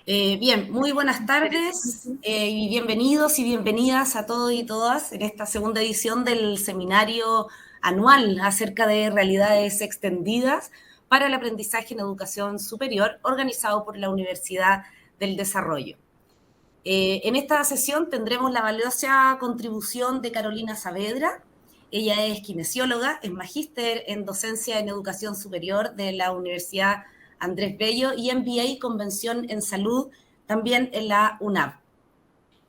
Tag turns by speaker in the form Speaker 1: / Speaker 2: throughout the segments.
Speaker 1: Bien, muy buenas tardes y bienvenidos y bienvenidas a todos y todas en esta segunda edición del seminario anual acerca de realidades extendidas para el aprendizaje en educación superior organizado por la Universidad del Desarrollo. En esta sesión tendremos la valiosa contribución de Carolina Saavedra. Ella es kinesióloga, es magíster en docencia en educación superior de la Universidad Andrés Bello y MBA Convención en Salud también en la UNAV.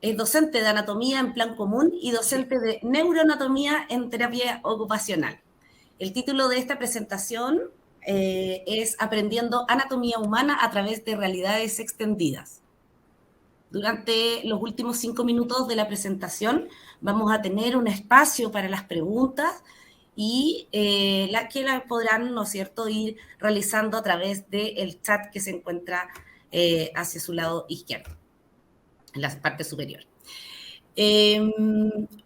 Speaker 1: Es docente de anatomía en plan común y docente de neuroanatomía en terapia ocupacional. El título de esta presentación es Aprendiendo anatomía humana a través de realidades extendidas. Durante los últimos 5 minutos de la presentación vamos a tener un espacio para las preguntas y que las podrán, ¿no es cierto?, ir realizando a través del chat que se encuentra hacia su lado izquierdo, en la parte superior.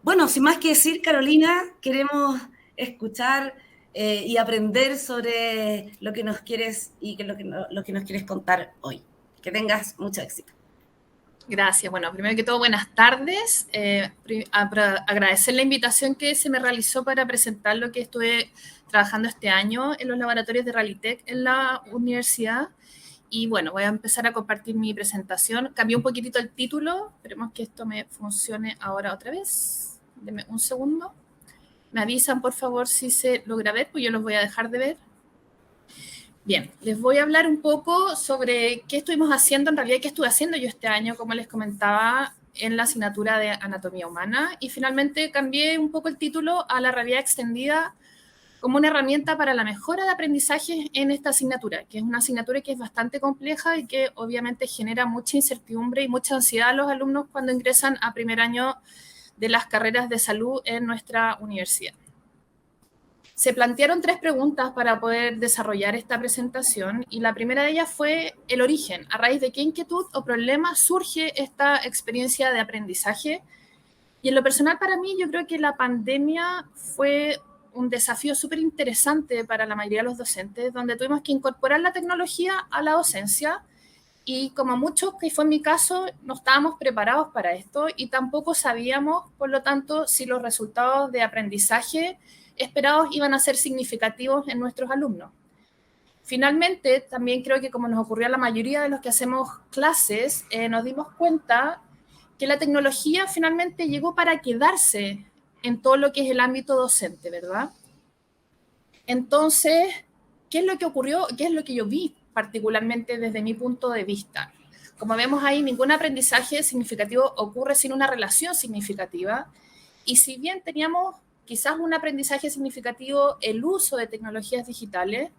Speaker 1: Bueno, sin más que decir, Carolina, queremos escuchar y aprender sobre lo que nos quieres y lo que nos quieres contar hoy. Que tengas mucho éxito.
Speaker 2: Gracias. Bueno, primero que todo, buenas tardes. Agradecer la invitación que se me realizó para presentar lo que estuve trabajando este año en los laboratorios de Ralitec en la universidad. Y bueno, voy a empezar a compartir mi presentación. Cambié un poquitito el título. Esperemos que esto me funcione ahora otra vez. Denme un segundo. Me avisan, por favor, si se logra ver, pues yo los voy a dejar de ver. Bien, les voy a hablar un poco sobre qué estuvimos haciendo, en realidad qué estuve haciendo yo este año, como les comentaba, en la asignatura de anatomía humana, y finalmente cambié un poco el título a la realidad extendida como una herramienta para la mejora de aprendizaje en esta asignatura, que es una asignatura que es bastante compleja y que obviamente genera mucha incertidumbre y mucha ansiedad a los alumnos cuando ingresan a primer año de las carreras de salud en nuestra universidad. Se plantearon 3 preguntas para poder desarrollar esta presentación y la primera de ellas fue el origen, a raíz de qué inquietud o problema surge esta experiencia de aprendizaje. Y en lo personal para mí yo creo que la pandemia fue un desafío súper interesante para la mayoría de los docentes, donde tuvimos que incorporar la tecnología a la docencia y como muchos, que fue en mi caso, no estábamos preparados para esto y tampoco sabíamos, por lo tanto, si los resultados de aprendizaje esperados iban a ser significativos en nuestros alumnos. Finalmente, también creo que como nos ocurrió a la mayoría de los que hacemos clases, nos dimos cuenta que la tecnología finalmente llegó para quedarse en todo lo que es el ámbito docente, ¿verdad? Entonces, ¿qué es lo que ocurrió? ¿Qué es lo que yo vi particularmente desde mi punto de vista? Como vemos ahí, ningún aprendizaje significativo ocurre sin una relación significativa. Y si bien teníamos quizás un aprendizaje significativo, el uso de tecnologías digitales,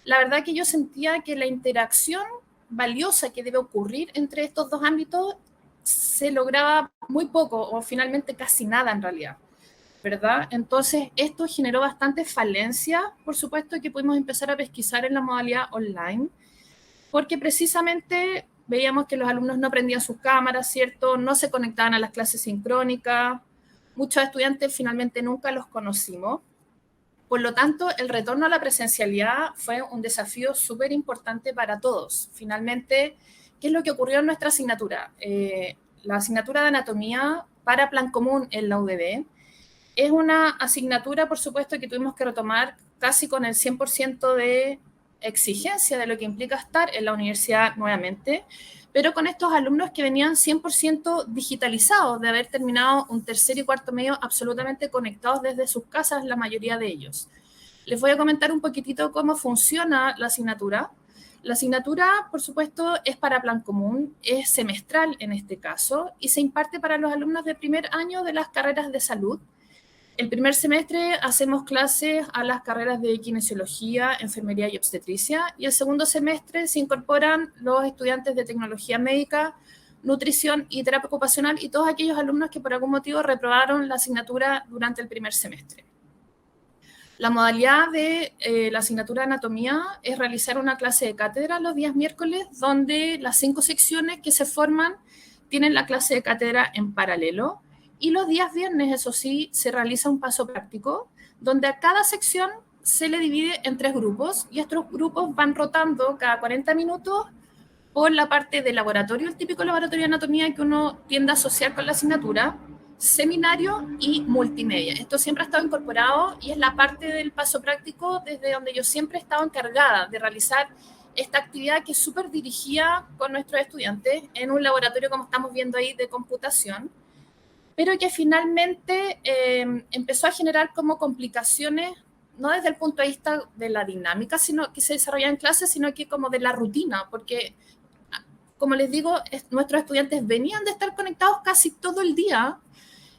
Speaker 2: la verdad que yo sentía que la interacción valiosa que debe ocurrir entre estos dos ámbitos se lograba muy poco o finalmente casi nada en realidad, ¿verdad? Entonces esto generó bastante falencia, por supuesto, que pudimos empezar a pesquisar en la modalidad online, porque precisamente veíamos que los alumnos no prendían sus cámaras, ¿cierto? No se conectaban a las clases sincrónicas. Muchos estudiantes finalmente nunca los conocimos. Por lo tanto, el retorno a la presencialidad fue un desafío súper importante para todos. Finalmente, ¿qué es lo que ocurrió en nuestra asignatura? La asignatura de anatomía para plan común en la UDD es una asignatura, por supuesto, que tuvimos que retomar casi con el 100% de exigencia de lo que implica estar en la universidad nuevamente, pero con estos alumnos que venían 100% digitalizados, de haber terminado un tercer y cuarto medio absolutamente conectados desde sus casas, la mayoría de ellos. Les voy a comentar un poquitito cómo funciona la asignatura. La asignatura, por supuesto, es para plan común, es semestral en este caso, y se imparte para los alumnos de primer año de las carreras de salud. El primer semestre hacemos clases a las carreras de kinesiología, enfermería y obstetricia, y el segundo semestre se incorporan los estudiantes de tecnología médica, nutrición y terapia ocupacional y todos aquellos alumnos que por algún motivo reprobaron la asignatura durante el primer semestre. La modalidad de la asignatura de anatomía es realizar una clase de cátedra los días miércoles, donde las 5 secciones que se forman tienen la clase de cátedra en paralelo. Y los días viernes, eso sí, se realiza un paso práctico, donde a cada sección se le divide en 3 grupos, y estos grupos van rotando cada 40 minutos por la parte de laboratorio, el típico laboratorio de anatomía que uno tiende a asociar con la asignatura, seminario y multimedia. Esto siempre ha estado incorporado y es la parte del paso práctico desde donde yo siempre he estado encargada de realizar esta actividad que es súper dirigida con nuestros estudiantes en un laboratorio, como estamos viendo ahí, de computación, pero que finalmente empezó a generar como complicaciones, no desde el punto de vista de la dinámica sino que se desarrolla en clase, sino que como de la rutina, porque, como les digo, nuestros estudiantes venían de estar conectados casi todo el día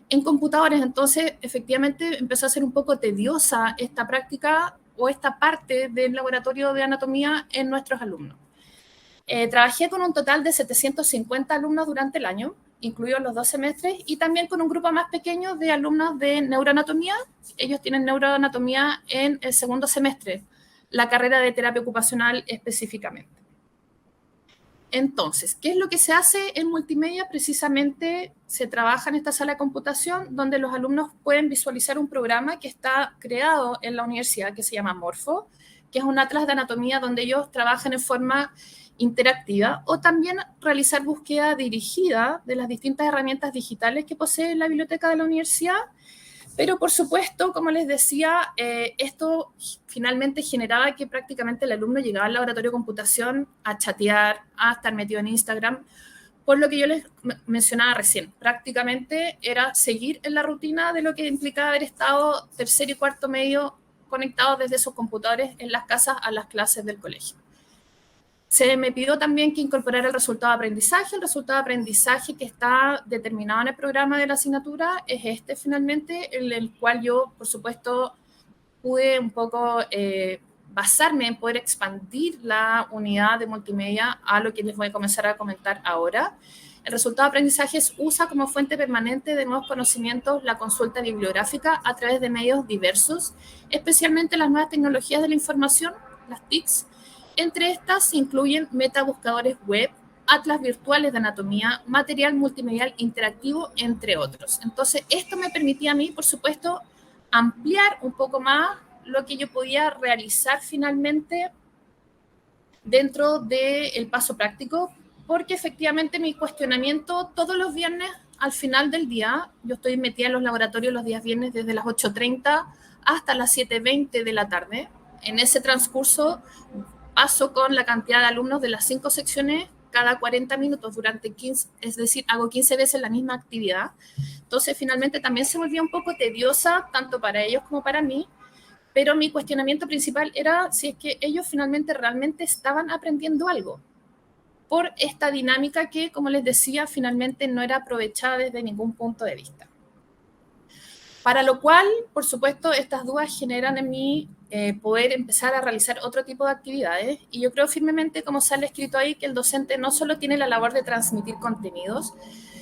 Speaker 2: en computadores, entonces efectivamente empezó a ser un poco tediosa esta práctica o esta parte del laboratorio de anatomía en nuestros alumnos. Trabajé con un total de 750 alumnos durante el año, incluidos los 2 semestres, y también con un grupo más pequeño de alumnos de neuroanatomía. Ellos tienen neuroanatomía en el segundo semestre, la carrera de terapia ocupacional específicamente. Entonces, ¿qué es lo que se hace en multimedia? Precisamente se trabaja en esta sala de computación donde los alumnos pueden visualizar un programa que está creado en la universidad que se llama Morfo, que es un atlas de anatomía donde ellos trabajan en forma interactiva, o también realizar búsqueda dirigida de las distintas herramientas digitales que posee la biblioteca de la universidad. Pero por supuesto, como les decía, esto finalmente generaba que prácticamente el alumno llegaba al laboratorio de computación a chatear, a estar metido en Instagram, por lo que yo les mencionaba recién. Prácticamente era seguir en la rutina de lo que implicaba haber estado tercer y cuarto medio conectados desde sus computadores en las casas a las clases del colegio. Se me pidió también que incorporara el resultado de aprendizaje. El resultado de aprendizaje que está determinado en el programa de la asignatura es este finalmente, en el cual yo, por supuesto, pude un poco basarme en poder expandir la unidad de multimedia a lo que les voy a comenzar a comentar ahora. El resultado de aprendizaje usa como fuente permanente de nuevos conocimientos la consulta bibliográfica a través de medios diversos, especialmente las nuevas tecnologías de la información, las TICs. Entre estas se incluyen metabuscadores web, atlas virtuales de anatomía, material multimedial interactivo, entre otros. Entonces, esto me permitía a mí, por supuesto, ampliar un poco más lo que yo podía realizar finalmente dentro del paso práctico, porque efectivamente mi cuestionamiento todos los viernes al final del día, yo estoy metida en los laboratorios los días viernes desde las 8:30 hasta las 7:20 de la tarde. En ese transcurso paso con la cantidad de alumnos de las 5 secciones cada 40 minutos durante 15, es decir, hago 15 veces la misma actividad. Entonces, finalmente también se volvía un poco tediosa, tanto para ellos como para mí, pero mi cuestionamiento principal era si es que ellos finalmente realmente estaban aprendiendo algo por esta dinámica que, como les decía, finalmente no era aprovechada desde ningún punto de vista. Para lo cual, por supuesto, estas dudas generan en mí poder empezar a realizar otro tipo de actividades. Y yo creo firmemente, como sale escrito ahí, que el docente no solo tiene la labor de transmitir contenidos,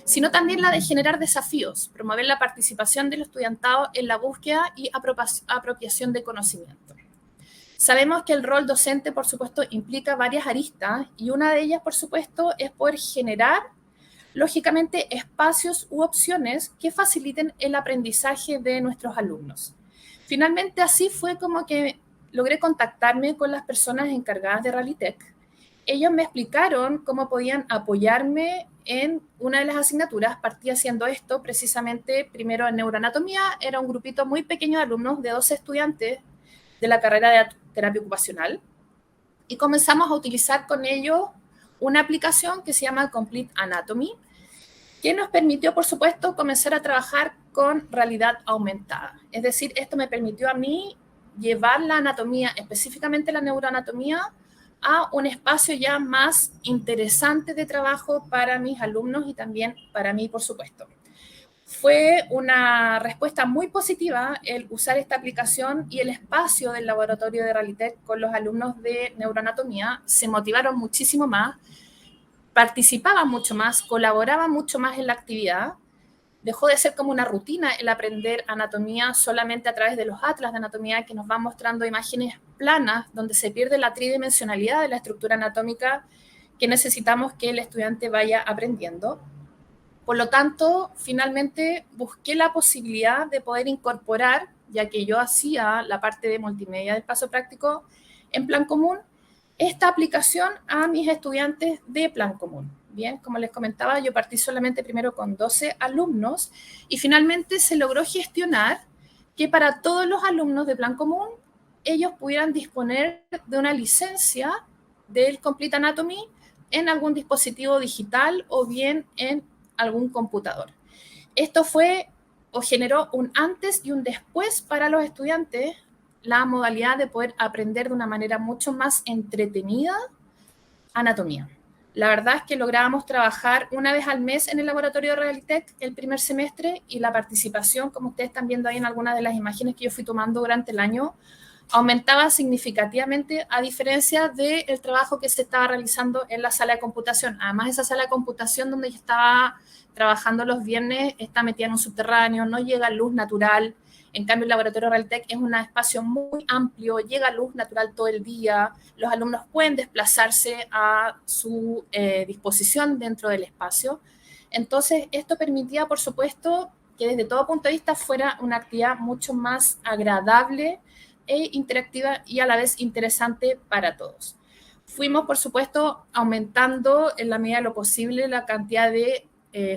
Speaker 2: sino también la de generar desafíos, promover la participación del estudiantado en la búsqueda y apropiación de conocimiento. Sabemos que el rol docente, por supuesto, implica varias aristas y una de ellas, por supuesto, es poder generar lógicamente, espacios u opciones que faciliten el aprendizaje de nuestros alumnos. Finalmente, así fue como que logré contactarme con las personas encargadas de Realitech. Ellos me explicaron cómo podían apoyarme en una de las asignaturas. Partí haciendo esto precisamente primero en neuroanatomía. Era un grupito muy pequeño de alumnos, de 12 estudiantes de la carrera de terapia ocupacional. Y comenzamos a utilizar con ellos una aplicación que se llama Complete Anatomy, que nos permitió, por supuesto, comenzar a trabajar con realidad aumentada. Es decir, esto me permitió a mí llevar la anatomía, específicamente la neuroanatomía, a un espacio ya más interesante de trabajo para mis alumnos y también para mí, por supuesto. Fue una respuesta muy positiva el usar esta aplicación y el espacio del laboratorio de Realitech con los alumnos de neuroanatomía. Se motivaron muchísimo más, participaban mucho más, colaboraban mucho más en la actividad. Dejó de ser como una rutina el aprender anatomía solamente a través de los atlas de anatomía que nos van mostrando imágenes planas donde se pierde la tridimensionalidad de la estructura anatómica que necesitamos que el estudiante vaya aprendiendo. Por lo tanto, finalmente busqué la posibilidad de poder incorporar, ya que yo hacía la parte de multimedia del paso práctico en plan común, esta aplicación a mis estudiantes de plan común. Bien, como les comentaba, yo partí solamente primero con 12 alumnos y finalmente se logró gestionar que para todos los alumnos de plan común ellos pudieran disponer de una licencia del Complete Anatomy en algún dispositivo digital o bien en algún computador. Esto fue o generó un antes y un después para los estudiantes, la modalidad de poder aprender de una manera mucho más entretenida anatomía. La verdad es que lográbamos trabajar una vez al mes en el laboratorio de Realitech el primer semestre y la participación, como ustedes están viendo ahí en algunas de las imágenes que yo fui tomando durante el año, aumentaba significativamente a diferencia del trabajo que se estaba realizando en la sala de computación. Además, esa sala de computación donde yo estaba trabajando los viernes está metida en un subterráneo, no llega luz natural. En cambio, el laboratorio Realtec es un espacio muy amplio, llega luz natural todo el día, los alumnos pueden desplazarse a su disposición dentro del espacio. Entonces, esto permitía, por supuesto, que desde todo punto de vista fuera una actividad mucho más agradable e interactiva y a la vez interesante para todos. Fuimos, por supuesto, aumentando en la medida de lo posible la cantidad de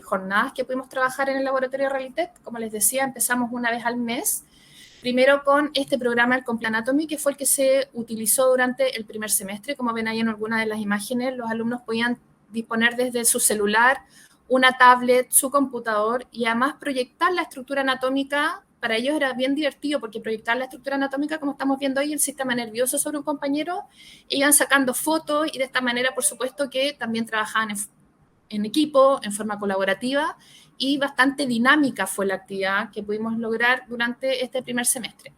Speaker 2: jornadas que pudimos trabajar en el laboratorio de Realitech. Como les decía, empezamos una vez al mes, primero con este programa, el Complete Anatomy, que fue el que se utilizó durante el primer semestre. Como ven ahí en alguna de las imágenes, los alumnos podían disponer desde su celular, una tablet, su computador y además proyectar la estructura anatómica. Para ellos era bien divertido porque proyectar la estructura anatómica, como estamos viendo ahí, el sistema nervioso sobre un compañero, iban sacando fotos y de esta manera, por supuesto, que también trabajaban en equipo, en forma colaborativa y bastante dinámica fue la actividad que pudimos lograr durante este primer semestre.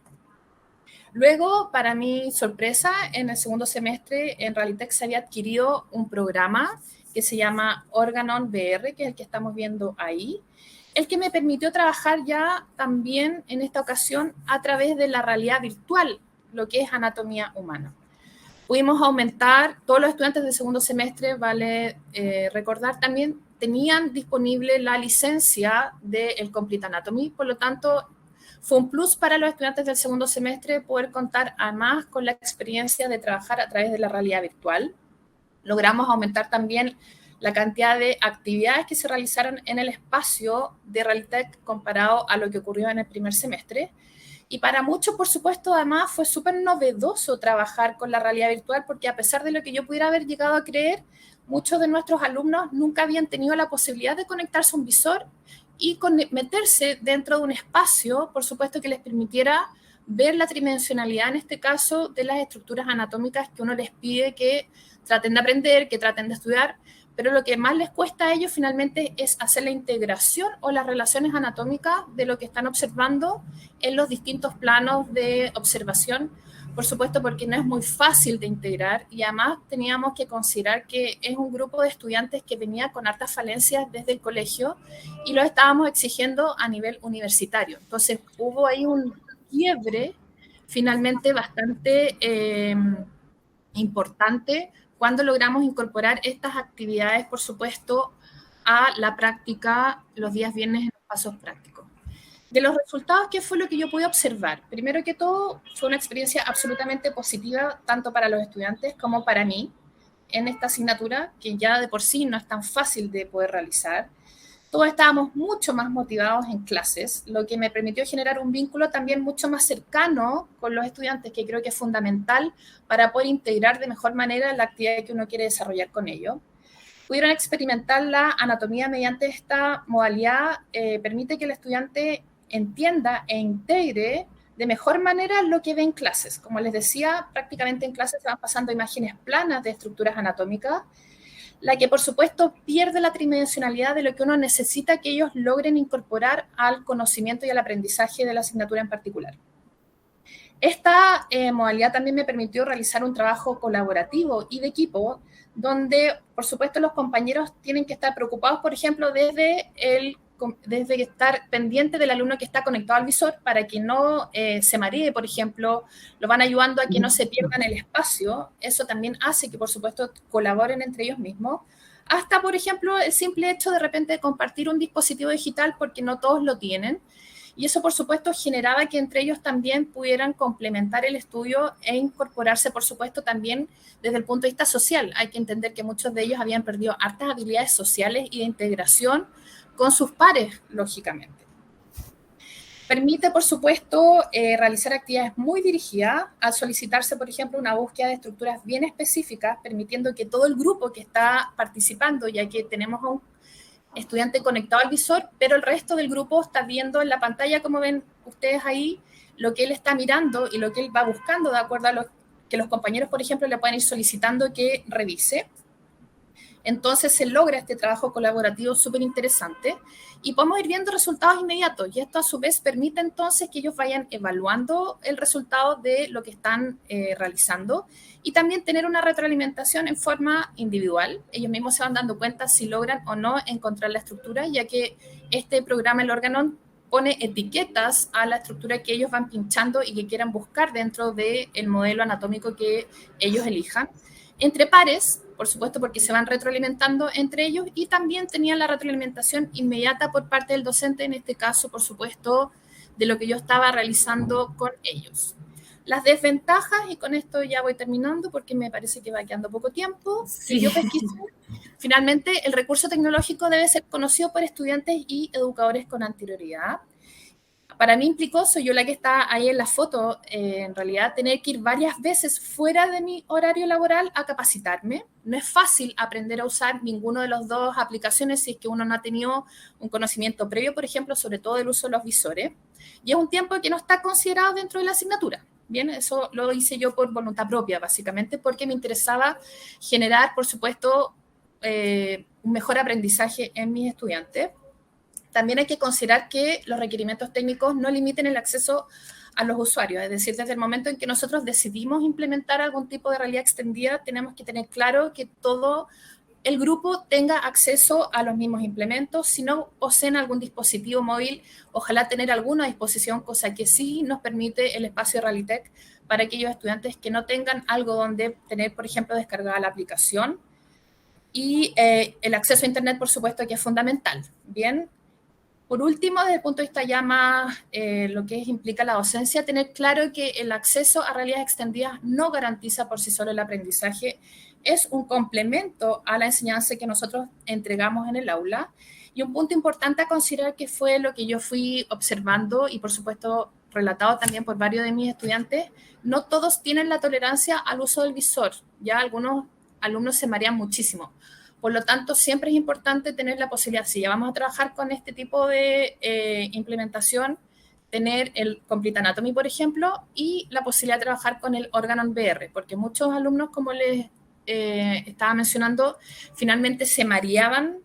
Speaker 2: Luego, para mi sorpresa, en el segundo semestre en Realitech se había adquirido un programa que se llama Organon VR, que es el que estamos viendo ahí, el que me permitió trabajar ya también en esta ocasión a través de la realidad virtual, lo que es anatomía humana. Pudimos aumentar, todos los estudiantes del segundo semestre, vale recordar, también tenían disponible la licencia del Complete Anatomy, por lo tanto, fue un plus para los estudiantes del segundo semestre poder contar además con la experiencia de trabajar a través de la realidad virtual. Logramos aumentar también la cantidad de actividades que se realizaron en el espacio de Realitech comparado a lo que ocurrió en el primer semestre. Y para muchos, por supuesto, además fue súper novedoso trabajar con la realidad virtual porque a pesar de lo que yo pudiera haber llegado a creer, muchos de nuestros alumnos nunca habían tenido la posibilidad de conectarse a un visor y meterse dentro de un espacio, por supuesto, que les permitiera ver la tridimensionalidad, en este caso, de las estructuras anatómicas que uno les pide que traten de aprender, que traten de estudiar, pero lo que más les cuesta a ellos finalmente es hacer la integración o las relaciones anatómicas de lo que están observando en los distintos planos de observación, por supuesto porque no es muy fácil de integrar y además teníamos que considerar que es un grupo de estudiantes que venía con hartas falencias desde el colegio y lo estábamos exigiendo a nivel universitario. Entonces hubo ahí un quiebre finalmente bastante importante cuando logramos incorporar estas actividades, por supuesto, a la práctica los días viernes en los pasos prácticos. De los resultados, ¿qué fue lo que yo pude observar? Primero que todo, fue una experiencia absolutamente positiva, tanto para los estudiantes como para mí, en esta asignatura, que ya de por sí no es tan fácil de poder realizar. Todos estábamos mucho más motivados en clases, lo que me permitió generar un vínculo también mucho más cercano con los estudiantes, que creo que es fundamental para poder integrar de mejor manera la actividad que uno quiere desarrollar con ellos. Pudieron experimentar la anatomía mediante esta modalidad, permite que el estudiante entienda e integre de mejor manera lo que ve en clases. Como les decía, prácticamente en clases se van pasando imágenes planas de estructuras anatómicas, la que por supuesto pierde la tridimensionalidad de lo que uno necesita que ellos logren incorporar al conocimiento y al aprendizaje de la asignatura en particular. Esta modalidad también me permitió realizar un trabajo colaborativo y de equipo, donde por supuesto los compañeros tienen que estar preocupados, por ejemplo, desde estar pendiente del alumno que está conectado al visor para que no se maree, por ejemplo, lo van ayudando a que no se pierdan el espacio. Eso también hace que, por supuesto, colaboren entre ellos mismos. Hasta, por ejemplo, el simple hecho de repente compartir un dispositivo digital porque no todos lo tienen. Y eso, por supuesto, generaba que entre ellos también pudieran complementar el estudio e incorporarse, por supuesto, también desde el punto de vista social. Hay que entender que muchos de ellos habían perdido hartas habilidades sociales y de integración con sus pares, lógicamente. Permite, por supuesto, realizar actividades muy dirigidas al solicitarse, por ejemplo, una búsqueda de estructuras bien específicas, permitiendo que todo el grupo que está participando, ya que tenemos a un estudiante conectado al visor, pero el resto del grupo está viendo en la pantalla, como ven ustedes ahí, lo que él está mirando y lo que él va buscando, de acuerdo a lo que los compañeros, por ejemplo, le pueden ir solicitando que revise. Entonces se logra este trabajo colaborativo súper interesante y podemos ir viendo resultados inmediatos y esto a su vez permite entonces que ellos vayan evaluando el resultado de lo que están realizando y también tener una retroalimentación en forma individual. Ellos mismos se van dando cuenta si logran o no encontrar la estructura, ya que este programa, el Organon, pone etiquetas a la estructura que ellos van pinchando y que quieran buscar dentro del modelo anatómico que ellos elijan. Entre pares, por supuesto, porque se van retroalimentando entre ellos y también tenían la retroalimentación inmediata por parte del docente, en este caso, por supuesto, de lo que yo estaba realizando con ellos. Las desventajas, y con esto ya voy terminando porque me parece que va quedando poco tiempo,
Speaker 1: Sí.
Speaker 2: que yo pesquisé. Finalmente, el recurso tecnológico debe ser conocido por estudiantes y educadores con anterioridad. Para mí implicó, soy yo la que está ahí en la foto, en realidad tener que ir varias veces fuera de mi horario laboral a capacitarme. No es fácil aprender a usar ninguno de las dos aplicaciones si es que uno no ha tenido un conocimiento previo, por ejemplo, sobre todo el uso de los visores. Y es un tiempo que no está considerado dentro de la asignatura. Bien, eso lo hice yo por voluntad propia, básicamente, porque me interesaba generar, por supuesto, un mejor aprendizaje en mis estudiantes. También hay que considerar que los requerimientos técnicos no limiten el acceso a los usuarios, es decir, desde el momento en que nosotros decidimos implementar algún tipo de realidad extendida, tenemos que tener claro que todo el grupo tenga acceso a los mismos implementos. Si no poseen algún dispositivo móvil, ojalá tener alguna a disposición, cosa que sí nos permite el espacio Realitech para aquellos estudiantes que no tengan algo donde tener, por ejemplo, descargada la aplicación. Y el acceso a Internet, por supuesto, que es fundamental. Bien. Por último, desde el punto de vista ya más lo que implica la docencia, tener claro que el acceso a realidades extendidas no garantiza por sí solo el aprendizaje, es un complemento a la enseñanza que nosotros entregamos en el aula. Y un punto importante a considerar que fue lo que yo fui observando y por supuesto relatado también por varios de mis estudiantes, no todos tienen la tolerancia al uso del visor, ya algunos alumnos se marean muchísimo. Por lo tanto, siempre es importante tener la posibilidad, si ya vamos a trabajar con este tipo de implementación, tener el Complete Anatomy, por ejemplo, y la posibilidad de trabajar con el Organon VR, porque muchos alumnos, como les estaba mencionando, finalmente se mareaban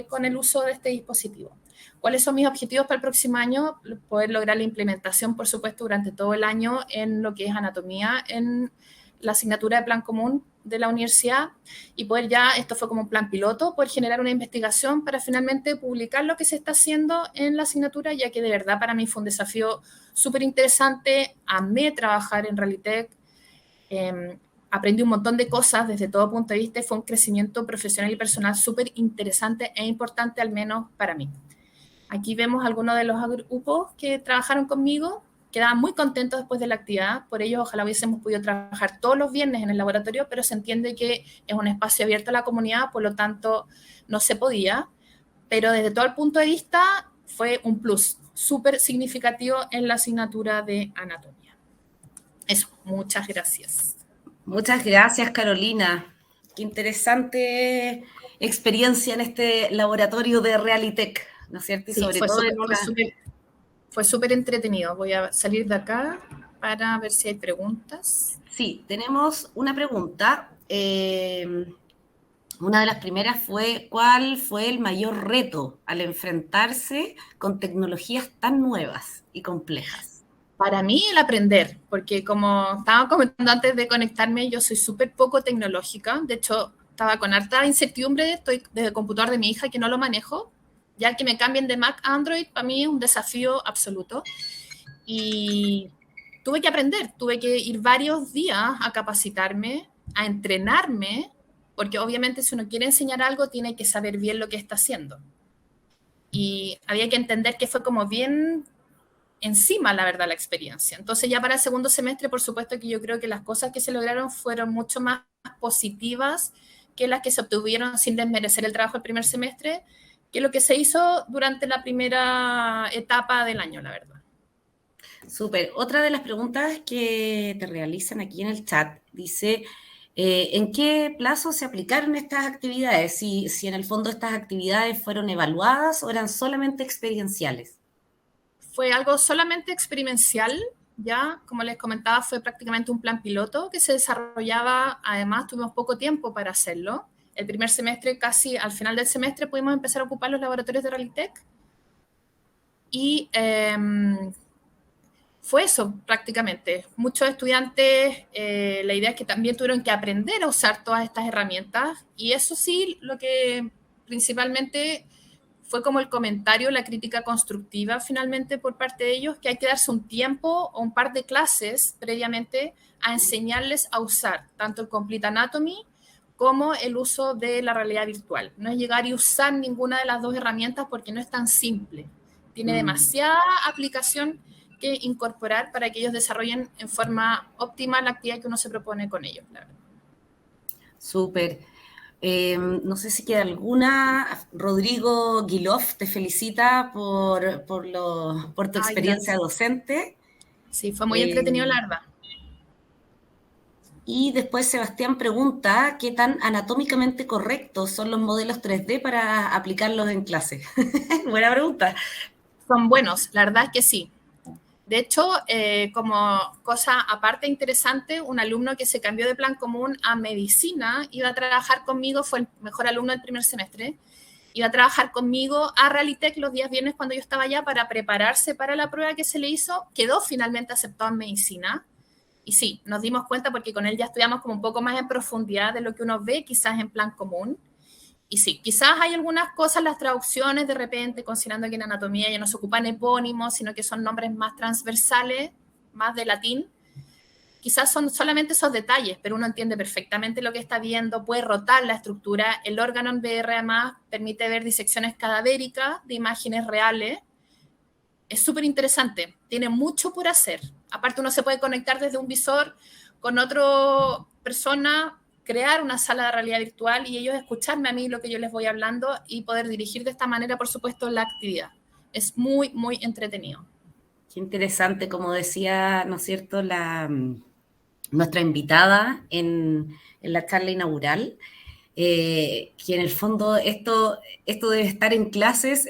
Speaker 2: con el uso de este dispositivo. ¿Cuáles son mis objetivos para el próximo año? Poder lograr la implementación, por supuesto, durante todo el año en lo que es anatomía, en la asignatura de plan común de la universidad y poder ya, esto fue como un plan piloto, poder generar una investigación para finalmente publicar lo que se está haciendo en la asignatura, ya que de verdad para mí fue un desafío súper interesante, amé trabajar en Realitech, aprendí un montón de cosas desde todo punto de vista y fue un crecimiento profesional y personal súper interesante e importante, al menos para mí. Aquí vemos algunos de los grupos que trabajaron conmigo, quedaban muy contentos después de la actividad, por ello ojalá hubiésemos podido trabajar todos los viernes en el laboratorio, pero se entiende que es un espacio abierto a la comunidad, por lo tanto no se podía, pero desde todo el punto de vista fue un plus súper significativo en la asignatura de anatomía. Eso, muchas gracias.
Speaker 1: Muchas gracias, Carolina. Qué interesante experiencia en este laboratorio de Realitech, ¿no es cierto? Y
Speaker 2: sí,
Speaker 1: sobre todo en una...
Speaker 2: Fue súper entretenido. Voy a salir de acá para ver si hay preguntas.
Speaker 1: Sí, tenemos una pregunta. Una de las primeras fue, ¿cuál fue el mayor reto al enfrentarse con tecnologías tan nuevas y complejas?
Speaker 2: Para mí el aprender, porque como estaba comentando antes de conectarme, yo soy súper poco tecnológica. De hecho, estaba con harta incertidumbre, estoy desde el computador de mi hija que no lo manejo. Ya que me cambien de Mac a Android, para mí es un desafío absoluto. Y tuve que aprender, tuve que ir varios días a capacitarme, a entrenarme, porque obviamente si uno quiere enseñar algo, tiene que saber bien lo que está haciendo. Y había que entender que fue como bien encima, la verdad, la experiencia. Entonces ya para el segundo semestre, por supuesto que yo creo que las cosas que se lograron fueron mucho más positivas que las que se obtuvieron sin desmerecer el trabajo del primer semestre, que lo que se hizo durante la primera etapa del año, la verdad.
Speaker 1: Súper. Otra de las preguntas que te realizan aquí en el chat dice, ¿en qué plazo se aplicaron estas actividades? Si en el fondo estas actividades fueron evaluadas o eran solamente experienciales.
Speaker 2: Fue algo solamente experimental, ya, como les comentaba, fue prácticamente un plan piloto que se desarrollaba, además tuvimos poco tiempo para hacerlo. El primer semestre, casi al final del semestre, pudimos empezar a ocupar los laboratorios de Realitech y fue eso prácticamente. Muchos estudiantes, la idea es que también tuvieron que aprender a usar todas estas herramientas y eso sí, lo que principalmente fue como el comentario, la crítica constructiva finalmente por parte de ellos, que hay que darse un tiempo o un par de clases previamente a enseñarles a usar tanto el Complete Anatomy como el uso de la realidad virtual. No es llegar y usar ninguna de las dos herramientas porque no es tan simple. Tiene demasiada aplicación que incorporar para que ellos desarrollen en forma óptima la actividad que uno se propone con ellos. La verdad.
Speaker 1: Súper. No sé si queda alguna. Rodrigo Guilov te felicita por tu experiencia docente.
Speaker 2: Sí, fue muy entretenido, la verdad.
Speaker 1: Y después Sebastián pregunta qué tan anatómicamente correctos son los modelos 3D para aplicarlos en clase. Buena pregunta.
Speaker 2: Son buenos, la verdad es que sí. De hecho, como cosa aparte interesante, un alumno que se cambió de plan común a medicina iba a trabajar conmigo, fue el mejor alumno del primer semestre, iba a trabajar conmigo a Realitech los días viernes cuando yo estaba allá para prepararse para la prueba que se le hizo, quedó finalmente aceptado en medicina. Y sí, nos dimos cuenta porque con él ya estudiamos como un poco más en profundidad de lo que uno ve quizás en plan común. Y sí, quizás hay algunas cosas, las traducciones de repente, considerando que en anatomía ya no se ocupan epónimos, sino que son nombres más transversales, más de latín. Quizás son solamente esos detalles, pero uno entiende perfectamente lo que está viendo, puede rotar la estructura. El órgano en VR además permite ver disecciones cadavéricas de imágenes reales. Es súper interesante, tiene mucho por hacer. Aparte uno se puede conectar desde un visor con otra persona, crear una sala de realidad virtual y ellos escucharme a mí lo que yo les voy hablando y poder dirigir de esta manera, por supuesto, la actividad. Es muy, muy entretenido.
Speaker 1: Qué interesante, como decía, ¿no es cierto?, nuestra invitada en la charla inaugural, que en el fondo esto de estar en clases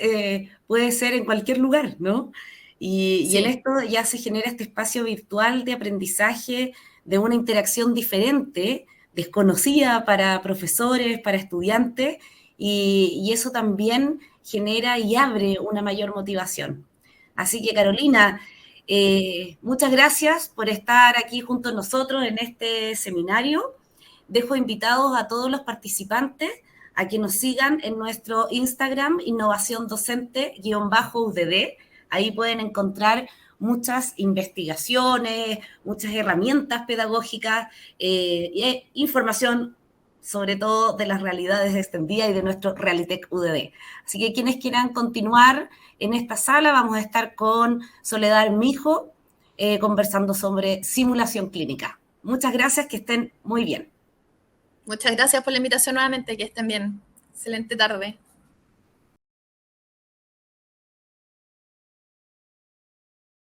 Speaker 1: puede ser en cualquier lugar, ¿no? Y en esto ya se genera este espacio virtual de aprendizaje, de una interacción diferente, desconocida para profesores, para estudiantes, y eso también genera y abre una mayor motivación. Así que, Carolina, muchas gracias por estar aquí junto a nosotros en este seminario. Dejo invitados a todos los participantes a que nos sigan en nuestro Instagram, Innovación Docente-UDD. Ahí pueden encontrar muchas investigaciones, muchas herramientas pedagógicas e información sobre todo de las realidades extendidas y de nuestro Realitech UDD. Así que quienes quieran continuar en esta sala, vamos a estar con Soledad Mijo conversando sobre simulación clínica. Muchas gracias, que estén muy bien.
Speaker 2: Muchas gracias por la invitación nuevamente, que estén bien. Excelente tarde.